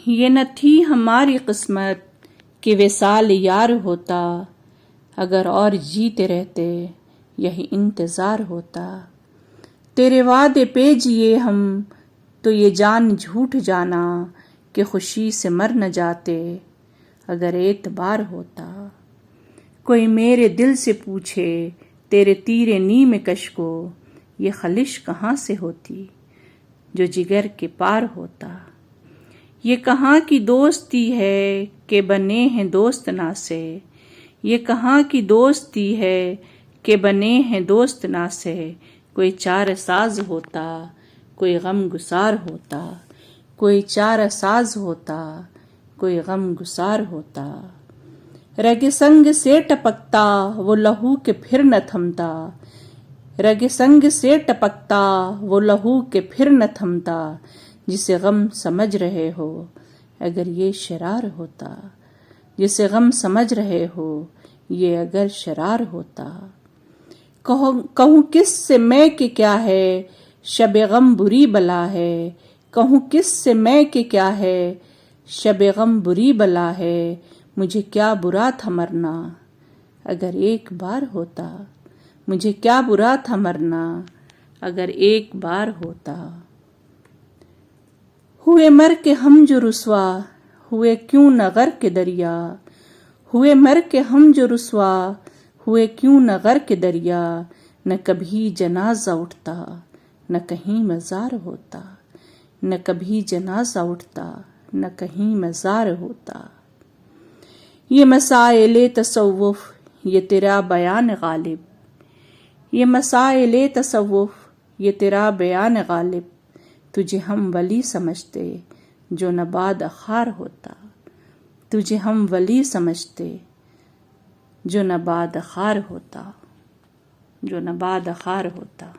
یہ نہ تھی ہماری قسمت کہ وصال یار ہوتا، اگر اور جیتے رہتے یہی انتظار ہوتا۔ تیرے وعدے پہ جیے ہم تو یہ جان جھوٹ جانا کہ خوشی سے مر نہ جاتے اگر اعتبار ہوتا۔ کوئی میرے دل سے پوچھے تیرے تیرے نیم کش کو، یہ خلش کہاں سے ہوتی جو جگر کے پار ہوتا۔ یہ کہاں کی دوستی ہے کہ بنے ہیں دوست نا سے، یہ کہاں کی دوستی ہے کہ بنے ہیں دوست نا سے۔ کوئی چارہ ساز ہوتا کوئی غم گسار ہوتا، کوئی چارہ ساز ہوتا کوئی غم گسار ہوتا۔ رگ سنگ سے ٹپکتا وہ لہو کہ پھر نہ تھمتا، رگ سنگ سے ٹپکتا وہ لہو کہ پھر نہ تھمتا۔ جسے غم سمجھ رہے ہو اگر یہ شرار ہوتا، جسے غم سمجھ رہے ہو یہ اگر شرار ہوتا۔ کہوں کس سے میں کہ کیا ہے شب غم بری بلا ہے، کہوں کس سے میں کہ کیا ہے شب غم بری بلا ہے۔ مجھے کیا برا تھا مرنا اگر ایک بار ہوتا، مجھے کیا برا تھا مرنا اگر ایک بار ہوتا۔ ہوئے مر کے ہم جو رسوا ہوئے کیوں نہ غرق دریا، ہوئے مر کے ہم جو رسوا ہوئے کیوں نہ غرق دریا۔ نہ کبھی جنازہ اٹھتا نہ کہیں مزار ہوتا، نہ کبھی جنازہ اٹھتا نہ کہیں مزار ہوتا۔ یہ مسائل تصوف یہ تیرا بیان غالب، یہ مسائل تصوف یہ تیرا بیان غالب۔ تجھے ہم ولی سمجھتے جو نہ بعد خار ہوتا، تجھے ہم ولی سمجھتے جو نہ بعد خار ہوتا، جو نہ بعد خار ہوتا۔